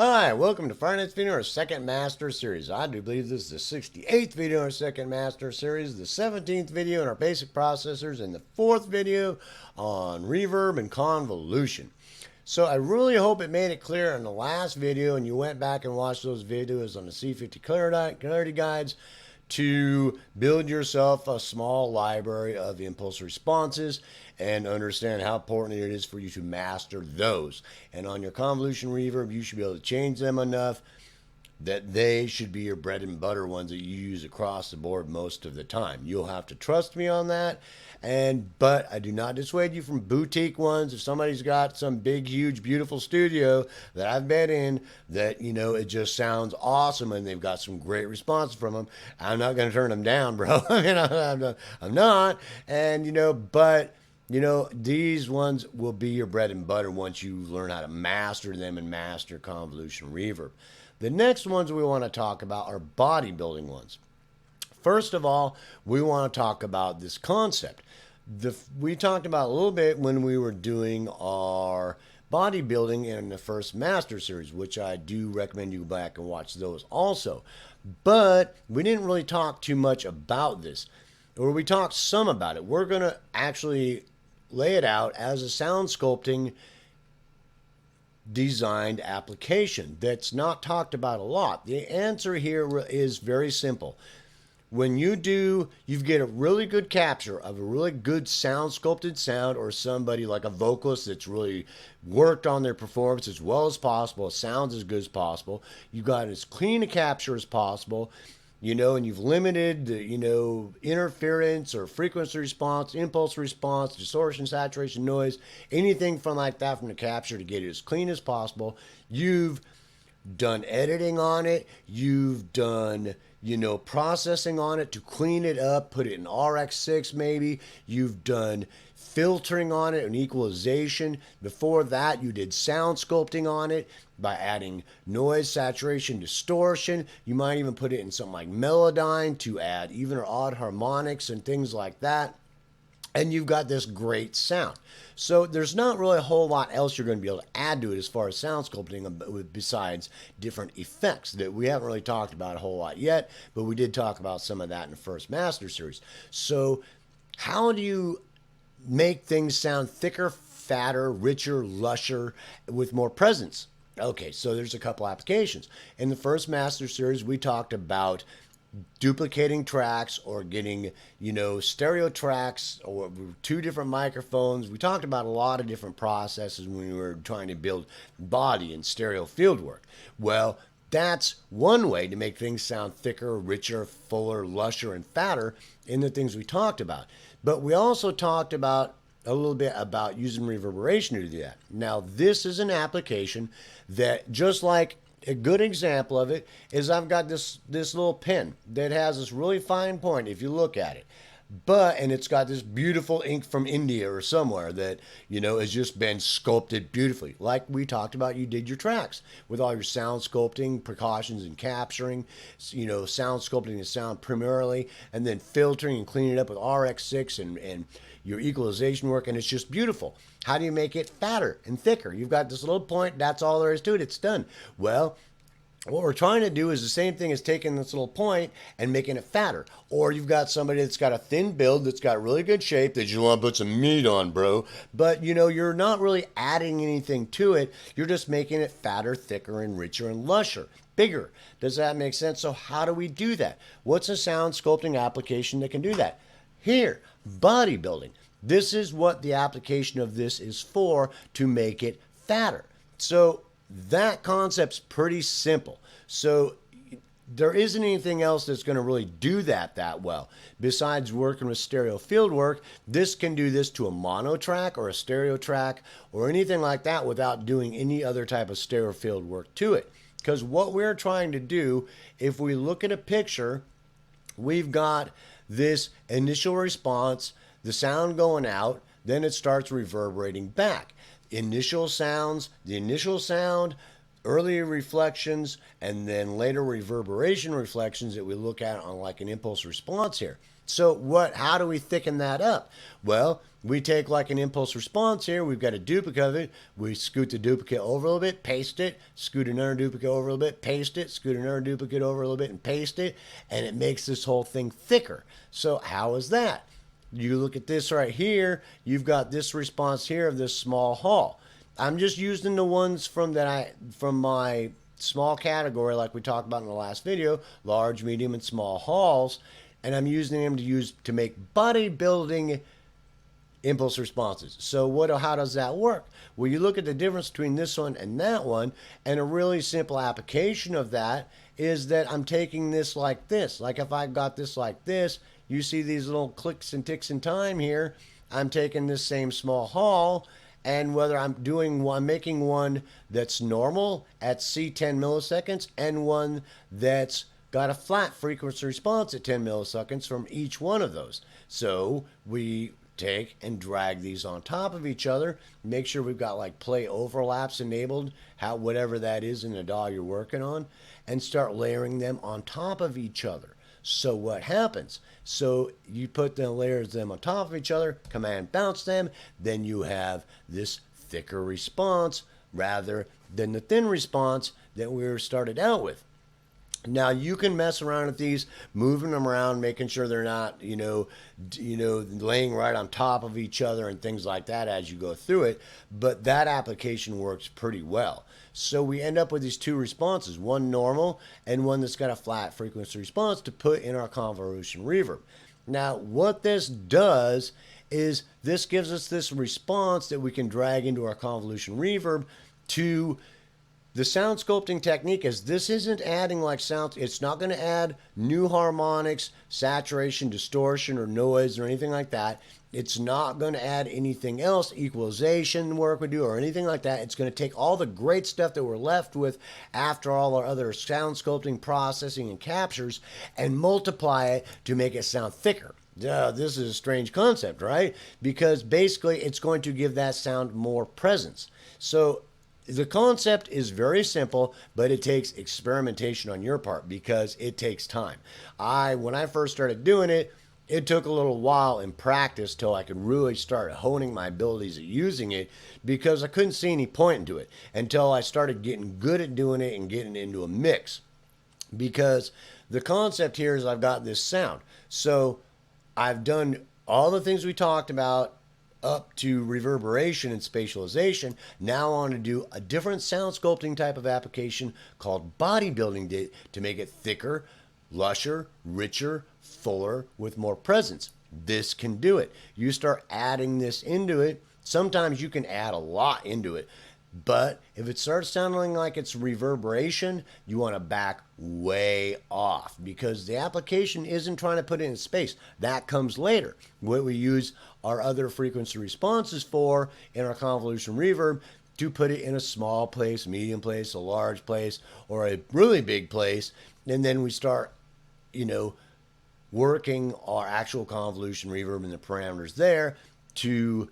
Hi, welcome to Friday Night's video, our second master series. I do believe this is the 68th video in our second master series, the 17th video in our basic processors, and the 4th video on Reverb and Convolution. So I really hope it made it clear in the last video and you went back and watched those videos on the C50 clarity guides to build yourself a small library of impulse responses and understand how important it is for you to master those. And on your convolution reverb, you should be able to change them enough that they should be your bread and butter ones that you use across the board most of the time. You'll have to trust me on that. But I do not dissuade you from boutique ones. If somebody's got some big, huge, beautiful studio that I've been in that, you know, it just sounds awesome and they've got some great response from them, I'm not going to turn them down, bro. I mean, I'm not. And, these ones will be your bread and butter once you learn how to master them and master convolution reverb. The next ones we want to talk about are bodybuilding ones. First of all, we want to talk about this concept. We talked about a little bit when we were doing our bodybuilding in the first master series, which I do recommend you go back and watch those also. But we didn't really talk too much about this, or we talked some about it. We're going to actually lay it out as a sound sculpting designed application that's not talked about a lot. The answer here is very simple. When you get a really good capture of a really good sound sculpted sound, or somebody like a vocalist that's really worked on their performance as well as possible, it sounds as good as possible, you got as clean a capture as possible, and you've limited the, interference or frequency response, impulse response, distortion, saturation, noise, anything from like that from the capture to get it as clean as possible. You've done editing on it. You've done, processing on it to clean it up, put it in RX6 maybe. You've done filtering on it and equalization. Before that, you did sound sculpting on it by adding noise, saturation, distortion. You might even put it in something like Melodyne to add even or odd harmonics and things like that. And you've got this great sound. So there's not really a whole lot else you're going to be able to add to it as far as sound sculpting besides different effects that we haven't really talked about a whole lot yet, but we did talk about some of that in the first master series. So how do you make things sound thicker, fatter, richer, lusher, with more presence? Okay, so there's a couple applications. In the first master series, we talked about duplicating tracks or getting, stereo tracks or two different microphones. We talked about a lot of different processes when we were trying to build body and stereo field work. Well, that's one way to make things sound thicker, richer, fuller, lusher, and fatter in the things we talked about. But we also talked about a little bit about using reverberation to do that. Now, this is an application that, just like a good example of it is, I've got this little pen that has this really fine point if you look at it. And it's got this beautiful ink from India or somewhere that, has just been sculpted beautifully. Like we talked about, you did your tracks with all your sound sculpting precautions and capturing, sound sculpting the sound primarily, and then filtering and cleaning it up with RX6 and your equalization work, and it's just beautiful. How do you make it fatter and thicker? You've got this little point, that's all there is to it, it's done. Well, what we're trying to do is the same thing as taking this little point and making it fatter. Or you've got somebody that's got a thin build that's got really good shape that you want to put some meat on, bro. But, you're not really adding anything to it. You're just making it fatter, thicker, and richer and lusher, bigger. Does that make sense? So how do we do that? What's a sound sculpting application that can do that? Here, bodybuilding. This is what the application of this is for, to make it fatter. So that concept's pretty simple. So there isn't anything else that's going to really do that well. Besides working with stereo field work, this can do this to a mono track or a stereo track or anything like that without doing any other type of stereo field work to it. Because what we're trying to do, if we look at a picture, we've got this initial response, the sound going out, then it starts reverberating back. The initial sound early reflections and then later reverberation reflections that we look at on like an impulse response here. So how do we thicken that up? Well, we take like an impulse response here. We've got a duplicate of it. We scoot the duplicate over a little bit, paste it, scoot another duplicate over a little bit, paste it, scoot another duplicate over a little bit and paste it. And it makes this whole thing thicker. So how is that? You look at this right here. You've got this response here of this small hall. I'm just using the ones from my small category like we talked about in the last video, large, medium, and small halls, and I'm using them to make bodybuilding impulse responses. So how does that work? Well, you look at the difference between this one and that one, and a really simple application of that is that I'm taking this like this. Like if I got this like this, you see these little clicks and ticks in time here. I'm taking this same small hall, and whether I'm making one that's normal at C10 milliseconds and one that's got a flat frequency response at 10 milliseconds from each one of those. So we take and drag these on top of each other, make sure we've got like play overlaps enabled, whatever that is in the DAW you're working on, and start layering them on top of each other. So what happens? So you put the layers them on top of each other, command bounce them, then you have this thicker response rather than the thin response that we started out with. Now you can mess around with these, moving them around, making sure they're not, laying right on top of each other and things like that as you go through it. But that application works pretty well. So we end up with these two responses, one normal and one that's got a flat frequency response to put in our convolution reverb. Now what this does is this gives us this response that we can drag into our convolution reverb to the sound sculpting technique. Is this isn't adding like sound, it's not going to add new harmonics, saturation, distortion, or noise or anything like that. It's not going to add anything else, equalization work we do or anything like that. It's going to take all the great stuff that we're left with after all our other sound sculpting, processing, and captures and multiply it to make it sound thicker. This is a strange concept, right? Because basically it's going to give that sound more presence. So the concept is very simple, but it takes experimentation on your part because it takes time. When I first started doing it, it took a little while in practice till I could really start honing my abilities at using it because I couldn't see any point into it until I started getting good at doing it and getting into a mix. Because the concept here is I've got this sound. So I've done all the things we talked about up to reverberation and spatialization. Now I want to do a different sound sculpting type of application called bodybuilding to make it thicker, lusher, richer, fuller, with more presence. This can do it. You start adding this into it. Sometimes you can add a lot into it. But if it starts sounding like it's reverberation, you want to back way off because the application isn't trying to put it in space. That comes later. What we use our other frequency responses for in our convolution reverb to put it in a small place, medium place, a large place, or a really big place. And then we start, working our actual convolution reverb and the parameters there to,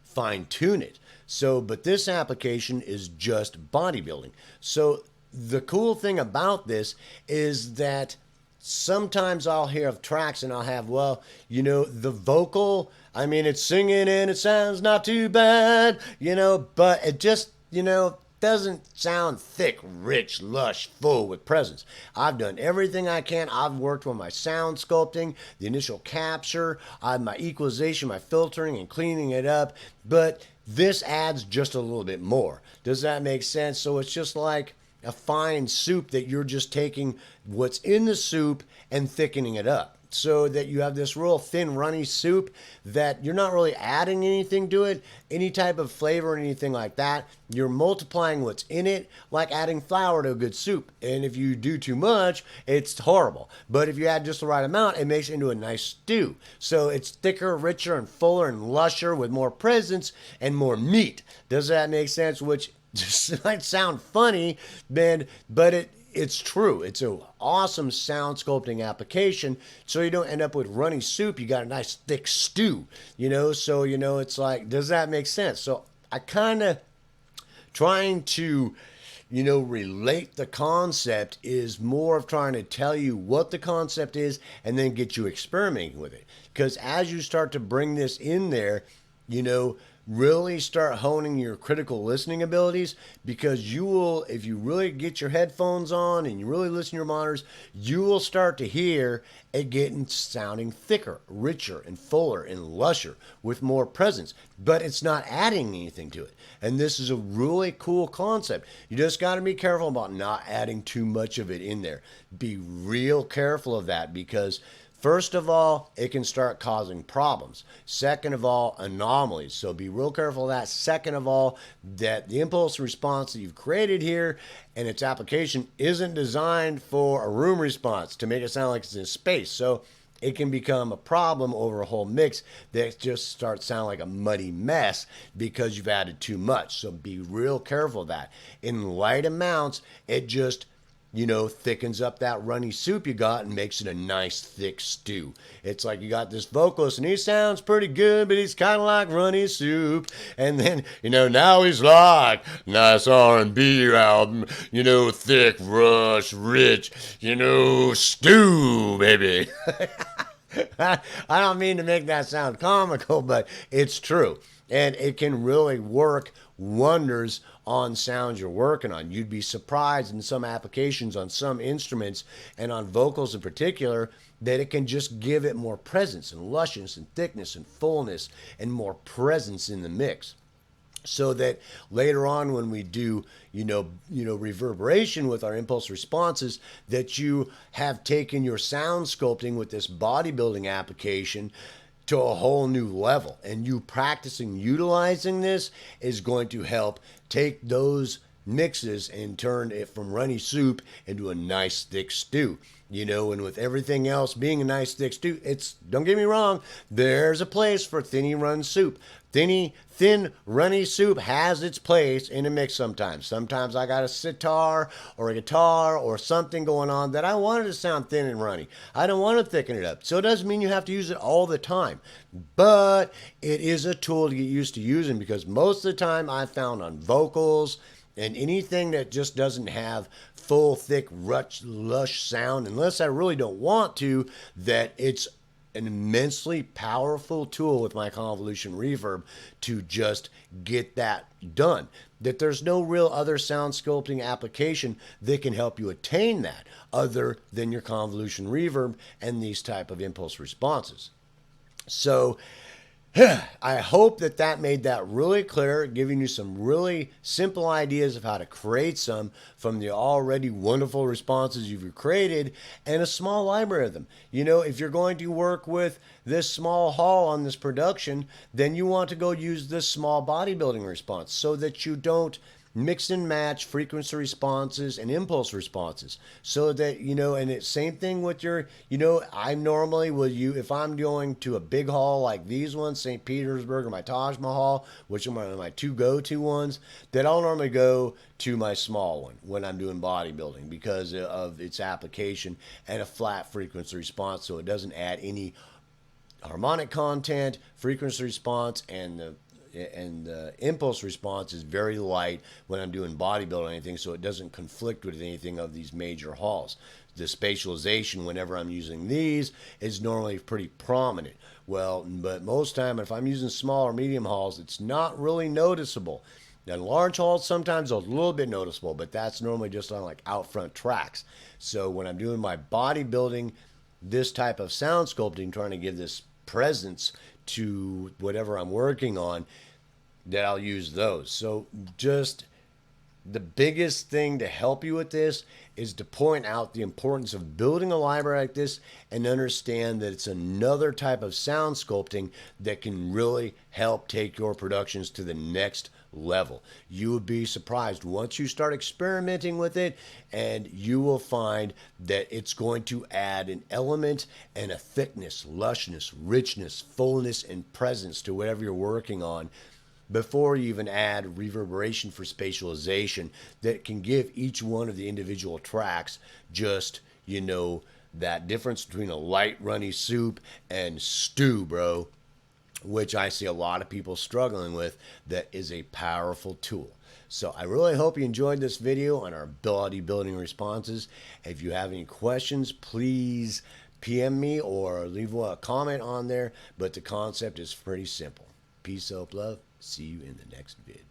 fine tune it. So, but this application is just bodybuilding. So the cool thing about this is that sometimes I'll hear of tracks and I'll have, the vocal, it's singing and it sounds not too bad, but it just, doesn't sound thick, rich, lush, full with presence. I've done everything I can. I've worked with my sound sculpting, the initial capture, my equalization, my filtering, and cleaning it up. But this adds just a little bit more. Does that make sense? So it's just like a fine soup that you're just taking what's in the soup and thickening it up, so that you have this real thin, runny soup that you're not really adding anything to it, any type of flavor or anything like that. You're multiplying what's in it, like adding flour to a good soup. And if you do too much, it's horrible. But if you add just the right amount, it makes it into a nice stew. So it's thicker, richer, and fuller, and lusher with more presence and more meat. Does that make sense? Which just might sound funny, man, but it's true. It's an awesome sound sculpting application. So you don't end up with runny soup. You got a nice thick stew, so, it's like, does that make sense? So I kind of trying to, relate the concept is more of trying to tell you what the concept is and then get you experimenting with it. Because as you start to bring this in there, really start honing your critical listening abilities, because you will, if you really get your headphones on and you really listen to your monitors, you will start to hear it getting sounding thicker, richer, and fuller and lusher with more presence, but it's not adding anything to it. And this is a really cool concept. You just got to be careful about not adding too much of it in there. Be real careful of that, because first of all, it can start causing problems. Second of all, anomalies. So be real careful of that. Second of all, that the impulse response that you've created here and its application isn't designed for a room response to make it sound like it's in space. So it can become a problem over a whole mix that just starts sounding like a muddy mess because you've added too much. So be real careful of that. In light amounts, it just thickens up that runny soup you got and makes it a nice thick stew. It's like you got this vocalist and he sounds pretty good, but he's kind of like runny soup. And then, now he's like nice R&B album, thick, rush, rich, stew, baby. I don't mean to make that sound comical, but it's true. And it can really work wonders on sounds you're working on. You'd be surprised in some applications on some instruments and on vocals in particular that it can just give it more presence and lushness and thickness and fullness and more presence in the mix. So that later on when we do, reverberation with our impulse responses, that you have taken your sound sculpting with this bodybuilding application to a whole new level. And you practicing utilizing this is going to help take those mixes and turn it from runny soup into a nice thick stew. And with everything else being a nice thick stew, don't get me wrong, there's a place for thinny run soup. Thin runny soup has its place in a mix sometimes. Sometimes I got a sitar or a guitar or something going on that I want it to sound thin and runny. I don't want to thicken it up. So it doesn't mean you have to use it all the time. But it is a tool to get used to using, because most of the time I've found on vocals and anything that just doesn't have full, thick, lush sound, unless I really don't want to, that it's an immensely powerful tool with my Convolution reverb to just get that done. That there's no real other sound sculpting application that can help you attain that other than your Convolution reverb and these type of impulse responses. So I hope that made that really clear, giving you some really simple ideas of how to create some from the already wonderful responses you've created and a small library of them. If you're going to work with this small hall on this production, then you want to go use this small bodybuilding response so that you don't mix and match frequency responses and impulse responses, so that, and it's same thing with your, I normally will if I'm going to a big hall like these ones, St. Petersburg or my Taj Mahal, which are my two go-to ones, that I'll normally go to my small one when I'm doing bodybuilding because of its application and a flat frequency response, so it doesn't add any harmonic content, frequency response, and the impulse response is very light when I'm doing bodybuilding or anything, so it doesn't conflict with anything of these major halls. The spatialization, whenever I'm using these, is normally pretty prominent. Well, but most time, if I'm using small or medium halls, it's not really noticeable. Now, large halls, sometimes a little bit noticeable, but that's normally just on like out front tracks. So when I'm doing my bodybuilding, this type of sound sculpting, trying to give this presence to whatever I'm working on, that I'll use those. So just the biggest thing to help you with this is to point out the importance of building a library like this and understand that it's another type of sound sculpting that can really help take your productions to the next level. You would be surprised once you start experimenting with it, and you will find that it's going to add an element and a thickness, lushness, richness, fullness, and presence to whatever you're working on before you even add reverberation for spatialization that can give each one of the individual tracks just, that difference between a light runny soup and stew, bro, which I see a lot of people struggling with. That is a powerful tool. So I really hope you enjoyed this video on our bodybuilding responses. If you have any questions, please PM me or leave a comment on there. But the concept is pretty simple. Peace, hope, love. See you in the next vid.